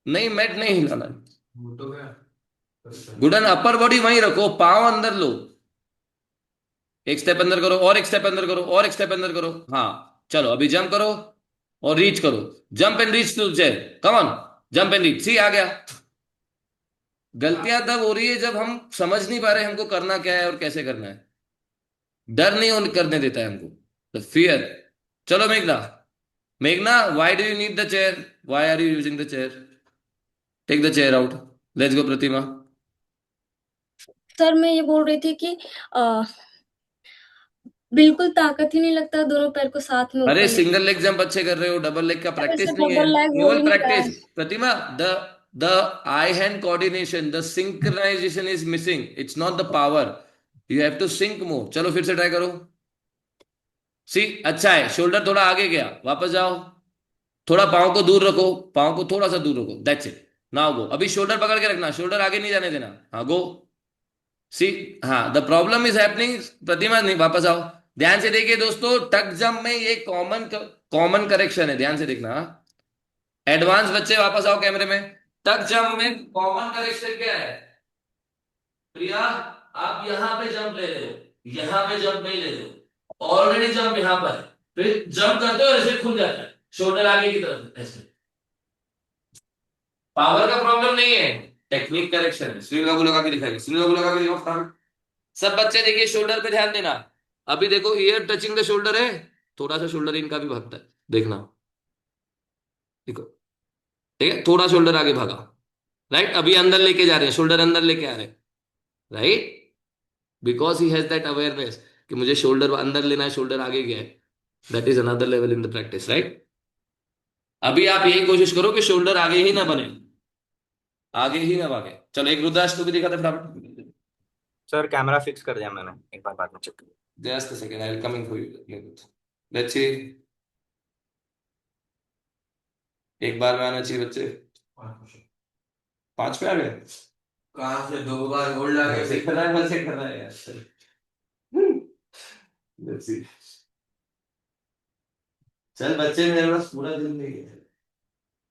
नहीं, मैट नहीं हिलाना। गुडन, अपर बॉडी वहीं रखो, पाँव अंदर लो, एक स्टेप अंदर करो, और एक स्टेप अंदर करो, और एक स्टेप अंदर करो। हाँ चलो, अभी जंप करो और रीच करो, jump and reach to chair, come on, jump and reach. See, आ गया। गलतियां तब हो रही है जब हम समझ नहीं पा रहे हमको करना क्या है और कैसे करना है। डर नहीं करने देता है हमको, द फियर। चलो मेघना, मेघना, why do you need the chair, why are you using the chair? Take the chair out, let's go Pratima. Sir मैं ये बोल रही थी कि बिल्कुल ताकत ही नहीं लगता दोनों पैर को साथ में अरे ऊपर लेके। सिंगल लेग जंप अच्छे कर रहे हो, डबल लेग का सर प्रैक्टिस ऐसे नहीं है, डबल लेग हो ही केवल नहीं रहा है। Practice. Pratima, the eye hand coordination, the synchronization is missing, it's not the power, you have to sync more. चलो फिर से ट्राई करो। सी, अच्छा है, शोल्डर थोड़ा आगे गया, वापस जाओ, थोड़ा पाँव को दूर रखो, पाँव को थोड़ा सा दूर रखो, दैट्स इट। नाउ गो, अभी शोल्डर पकड़ के रखना, शोल्डर आगे नहीं जाने देना। हाँ गो। सी, हाँ, द प्रॉब्लम इज हैपनिंग। प्रतिमा नहीं, वापस आओ। ध्यान से देखिए दोस्तों, टक जंप में ये कॉमन करेक्शन है, ध्यान से देखना। एडवांस बच्चे वापस आओ कैमरे में। टक जंप में कॉमन करेक्शन क्या है? प्रिया, आप यहां पे जंप ले रहे हो, यहां पे जंप नहीं ले रहे हो, ऑलरेडी जंप यहां पर है, फिर जंप करते हो ऐसे खुल जाता है शोल्डर आगे की तरफ, ऐसे। पावर का प्रॉब्लम नहीं है, टेक्निक करेक्शन है। श्री बाबू लगा के दिखाएंगे, श्री बाबू लगा के दिखाओ फटाफट। सब बच्चे देखिए शोल्डर पे ध्यान देना। अभी देखो ईयर टचिंग द शोल्डर है, थोड़ा सा शोल्डर इनका भी भागता है, देखना। देखो, ठीक है, थोड़ा शोल्डर आगे भागा। राइट, अभी अंदर लेके जा रहे हैं, शोल्डर अंदर लेके आ रहे हैं। Right, because he has that awareness कि मुझे शोल्डर अंदर लेना है, शोल्डर आगे गया है। That is another level in the practice. Right, अभी आप यही कोशिश करो कि शोल्डर आगे ही ना बने, आगे ही ना भागे। चलो एक रुद्राष्ट भी दिखाते फटाफट। सर कैमरा फिक्स कर दिया मैंने, एक बार बाद में चेक कर। Just a second, I will coming for you. Let's see, एक बार में आना चाहिए बच्चे। 5 पे आ गए, कहाँ से 2 बार होल्ड आ गए, कर रहा है, वैसे कर रहा है यार। लेट्स सी, चल बच्चे मेरे पास पूरा दिन नहीं है।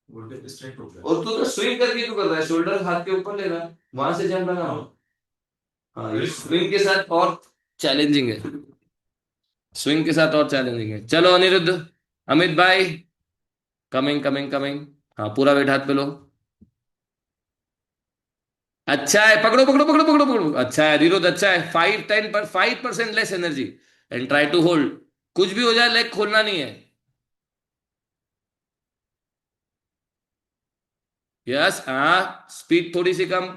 और तू तो स्विंग करके क्यों कर रहा है, शोल्डर हाथ के ऊपर ले रहा है, वहां से जंप लगा। हाँ, ये स्विंग के साथ और चैलेंजिंग है, स्विंग के साथ और चैलेंजिंग है। चलो अनिरुद्ध, अमित भाई, कमिंग कमिंग कमिंग। हाँ, पूरा वेट हाथ पे लो। अच्छा है, पकड़ो पकड़ो पकड़ो पकड़ो पकड़ो, अच्छा है अनिरुद्ध, अच्छा है। 5% less energy and try to hold. कुछ भी हो जाए लेग खोलना नहीं है। यस, हाँ, स्पीड थोड़ी सी कम,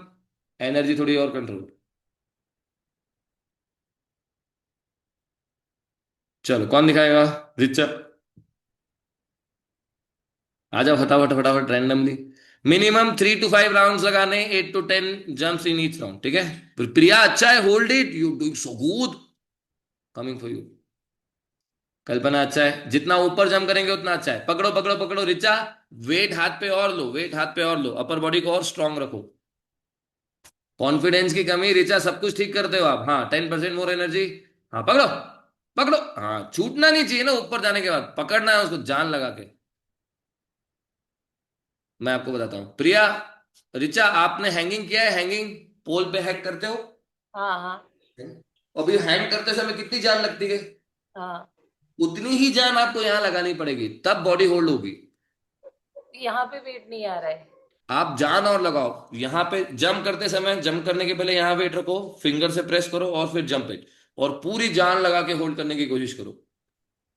एनर्जी थोड़ी और कंट्रोल। चलो कौन दिखाएगा, रिचा, आ जाओ फटाफट फटाफट रैंडमली। मिनिमम 3 to 5 राउंड्स लगाने, 8 to 10 jumps in each round, ठीक है। प्रिया अच्छा है, hold it, you doing so good, coming for you. Kalpana अच्छा है, जितना ऊपर जंप करेंगे उतना अच्छा है। पकड़ो पकड़ो पकड़ो रिचा, वेट हाथ पे और लो, वेट हाथ पे और लो, अपर बॉडी को और स्ट्रांग रखो। कॉन्फिडेंस की कमी रिचा, सब कुछ ठीक करते हो आप। हाँ, 10% मोर एनर्जी। हाँ पकड़ो पकड़ो, हाँ छूटना नहीं चाहिए ना, ऊपर जाने के बाद पकड़ना है उसको जान लगा के। मैं आपको बताता हूँ प्रिया, रिचा आपने हैंगिंग किया है, हैंगिंग पोल पे हैक करते हो। हाँ हाँ अभी हैंग करते समय कितनी जान लगती है, हाँ। उतनी ही जान आपको यहाँ लगानी पड़ेगी, तब बॉडी होल्ड होगी। यहाँ पे वेट नहीं आ रहा है। आप जान और लगाओ, यहाँ पे जंप करते समय, जंप करने के पहले यहाँ वेट रखो, फिंगर से प्रेस करो और फिर जंप इट, और पूरी जान लगा के होल्ड करने की कोशिश करो।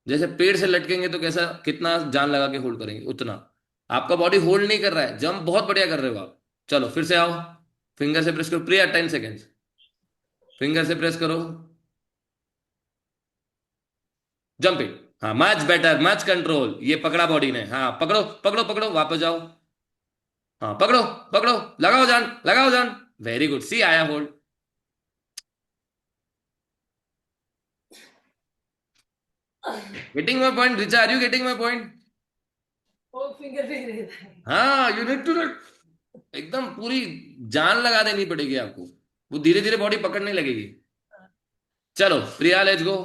जैसे पेड़ से लटकेंगे तो कैसा, कितना जान लगा के होल्ड करेंगे उतना। आपका बॉडी होल्ड नहीं कर रहा है, जंप बहुत बढ़िया कर रहे हो आप। चलो फिर से आओ, फिंगर से प्रेस करो, प्रिया 10 सेकेंड्स, फिंगर से प्रेस करो, जंप इट। हाँ, मच बेटर, मच कंट्रोल, ये पकड़ा बॉडी ने। हाँ पकड़ो पकड़ो पकड़ो, वापस जाओ। हाँ पकड़ो पकड़ो, लगाओ जान, लगाओ जान, वेरी गुड, सी आया hold. Getting my point Richa, are you getting my point? वो फिंगर पे रहता है। हाँ, यू नीड टू, एकदम पूरी जान लगा देनी पड़ेगी आपको, वो धीरे धीरे बॉडी पकड़ने लगेगी। चलो Priya, let's go.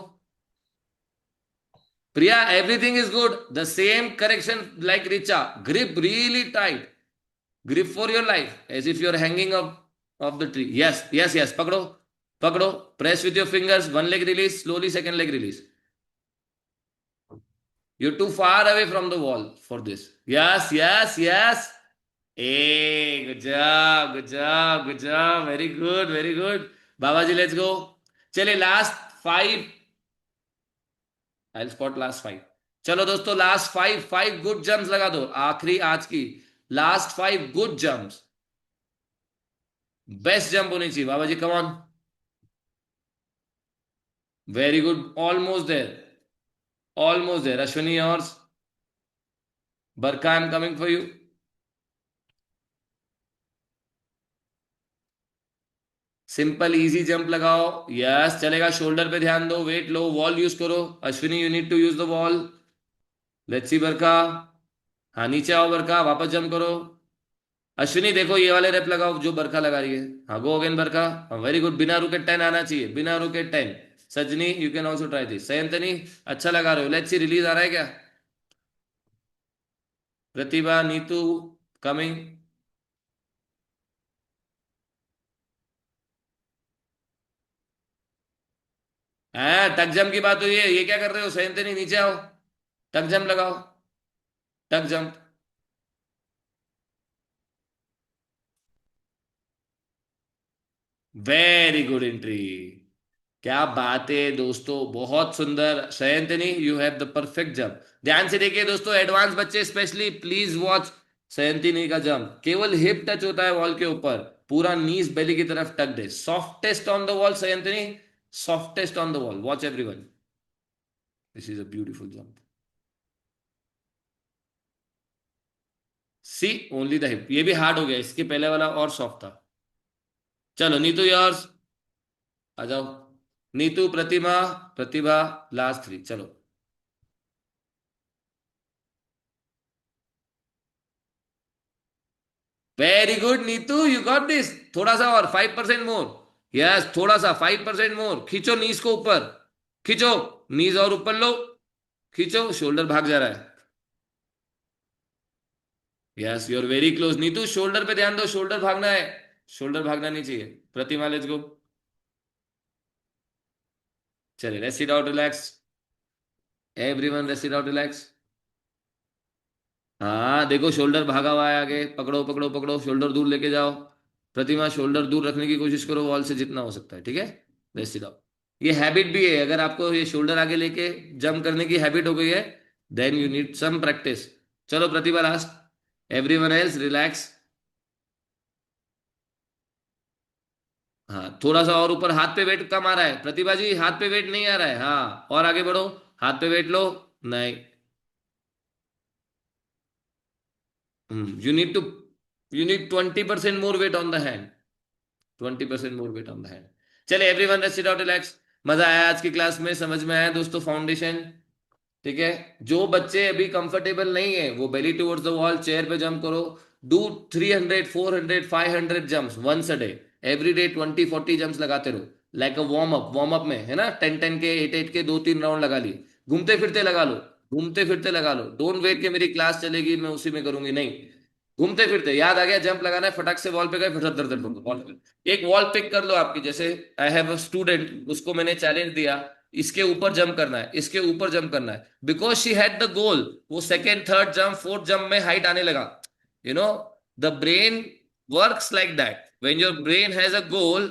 Priya, everything is good, the same correction like Richa, grip really tight, grip for your life as if you're hanging up of the tree. Yes, yes, yes, पकड़ो पकड़ो, press with your fingers, one leg release slowly, second leg release. You're too far away from the wall for this. Yes, yes, yes. Hey, good job, good job, good job, very good, very good. Babaji, let's go. चलिए last 5, I'll spot last 5. चलो दोस्तों, last 5 good jumps लगा दो, आखिरी आज की last 5 good jumps. Best jump होनी चाहिए Baba ji, come on, very good, almost there, almost there. Ashwini yours, Barka I am coming for you. Simple easy jump लगाओ, यस चलेगा, शोल्डर पे ध्यान दो, वेट लो, वॉल यूज करो। Ashwini you need to use the wall. Let's see Barka, हाँ नीचे आओ बरका, वापस जंप करो। अश्विनी देखो ये वाले रेप लगाओ जो बरका लगा रही है। हाँ गो अगेन बरका, हाँ वेरी गुड, बिना रुके 10 आना चाहिए, बिना रुके 10। Sajni you can also try this, Sayantani अच्छा लगा रहे हो। लेट्स सी रिलीज आ रहा है क्या, प्रतिभा, नीतू कमिंग। हाँ टक जंप की बात हुई है, ये क्या कर रहे हो सयंतनी, नीचे आओ, टक जंप लगाओ, टक जंप। वेरी गुड एंट्री, क्या बात है दोस्तों, बहुत सुंदर। Sayantani, you have the perfect jump. ध्यान से देखिए दोस्तों, एडवांस बच्चे स्पेशली प्लीज वॉच सयंतनी का जंप। केवल हिप टच होता है वॉल के ऊपर, पूरा नीज बेली की तरफ टक्ड है। Softest on the wall Sayantani, softest on the wall. Watch everyone, this is a beautiful jump. See only the hip, ये भी हार्ड हो गया, इसके पहले वाला और सॉफ्ट था। चलो नीतू योर्स, आ जाओ। नीतू, प्रतिमा, प्रतिभा, लास्ट 3, चलो। Very good Neetu, you got this. थोड़ा सा और, 5% मोर। यस, थोड़ा सा 5% मोर। खींचो नीज को ऊपर, खींचो नीज और ऊपर लो, खींचो। शोल्डर भाग जा रहा है। Yes, you are very close. Neetu shoulder पे ध्यान दो, शोल्डर भागना है, शोल्डर भागना नहीं चाहिए। प्रतिमा लेट्स गो। चलिए, rest it out, relax everyone, rest it out, relax. हाँ देखो, शोल्डर भागा हुआ है आगे, पकड़ो पकड़ो पकड़ो, शोल्डर दूर लेके जाओ। प्रतिमा शोल्डर दूर रखने की कोशिश करो वॉल से जितना हो सकता है, ठीक है। Rest it out. ये हैबिट भी है, अगर आपको ये शोल्डर आगे लेके जंप करने की हैबिट हो गई है, then you need some practice. चलो Pratibha last, everyone else relax. हाँ, थोड़ा सा और ऊपर, हाथ पे वेट कम आ रहा है प्रतिभा जी, हाथ पे वेट नहीं आ रहा है। हाँ, और आगे बढ़ो, हाथ पे वेट लो। नहीं, you need to, you need 20% more weight on the hand, 20% more weight on the hand. चले everyone, rest it out, relax. मजा आया आज की क्लास में, समझ में आया दोस्तों फाउंडेशन, ठीक है। जो बच्चे अभी कंफर्टेबल नहीं है वो belly towards the wall, chair पे जंप करो। Do 300 400 500 jumps once a day, every day 20 40 jumps लगाते रहो, लाइक अ वार्म अप में है ना, 10 10 के 8 8 के 2 3 राउंड लगा लिए। घूमते फिरते लगा लो, घूमते फिरते लगा लो। डोंट वेट कि मेरी क्लास चलेगी मैं उसी में करूंगी, नहीं। घूमते फिरते याद आ गया जंप लगाना है, फटाक से वॉल पे गए, फटक दर दर वॉल पे। एक वॉल पिक कर लो आपकी, जैसे आई हैव अ स्टूडेंट, उसको मैंने चैलेंज दिया, इसके ऊपर जंप करना है, इसके ऊपर जंप करना है, because she had the goal. वो second third jump fourth jump में हाइट आने लगा। You know, the brain works like that, when your brain has a goal,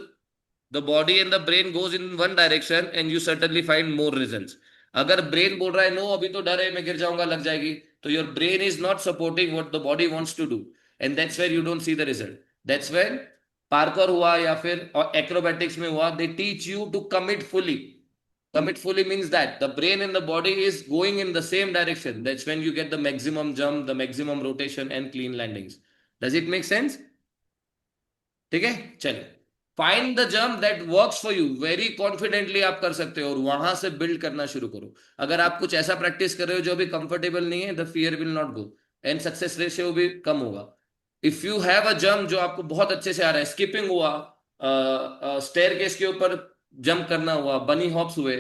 the body and the brain goes in one direction and you certainly find more results. अगर brain बोल रहा है no अभी तो डर है, मैं गिर जाऊंगा, लग जाएगी, तो your brain is not supporting what the body wants to do, and that's where you don't see the result. That's where parkour हुआ या फिर एक्रोबैटिक्स में हुआ, they teach you to commit fully. Commit fully means that the brain and the body is going in the same direction. That's when you get the maximum jump, the maximum rotation and clean landings. Does it make sense? ठीक है, चलिए। Find the jump that works for you, very confidently आप कर सकते हो और वहां से बिल्ड करना शुरू करो। अगर आप कुछ ऐसा प्रैक्टिस कर रहे हो जो अभी कंफर्टेबल नहीं है, the fear will not go and success ratio भी कम होगा। If you have a jump जो आपको बहुत अच्छे से आ रहा है, स्किपिंग हुआ, स्टेयरकेस के ऊपर जंप करना हुआ, बनी हॉप्स हुए,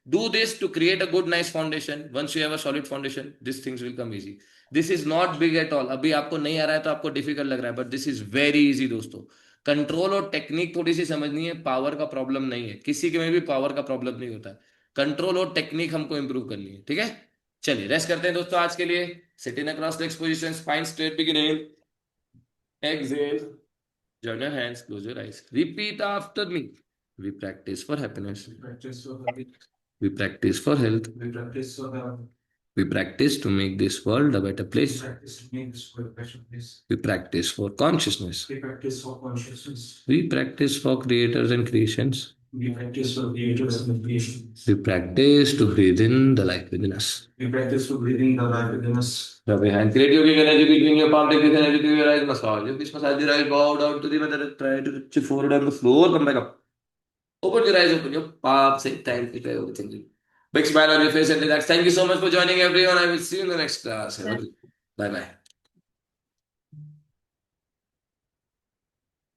do this to create a good nice foundation. Once you have a solid foundation, this things will come easy. This is not big at all. अभी आपको नहीं आ रहा है तो आपको डिफिकल्ट लग रहा है, but this is very easy दोस्तों। कंट्रोल और टेक्निक थोड़ी सी समझनी है, पावर का प्रॉब्लम नहीं है, किसी के में भी पावर का प्रॉब्लम नहीं होता है। कंट्रोल और टेक्निक हमको इंप्रूव करनी है, ठीक है। चलिए रेस्ट करते हैं दोस्तों आज के लिए। Sit in across legs position, spine straight, beginning, exhale, join your hands, close your eyes, repeat after me. We practice for happiness, we practice for health, we practice to make this world a better place, we practice for consciousness, we practice for creators and creations, we practice to breathe in the life within us. Rub your hand, create yogic energy between your palm, take this energy to your eyes, massage. If this massage your eyes, bow down to the mother, try to reach your forehead on the floor, come back up. Open your eyes, open your palm, say thank you for everything. Big smile on your face and relax. Thank you so much for joining everyone. I will see you in the next class. Bye bye.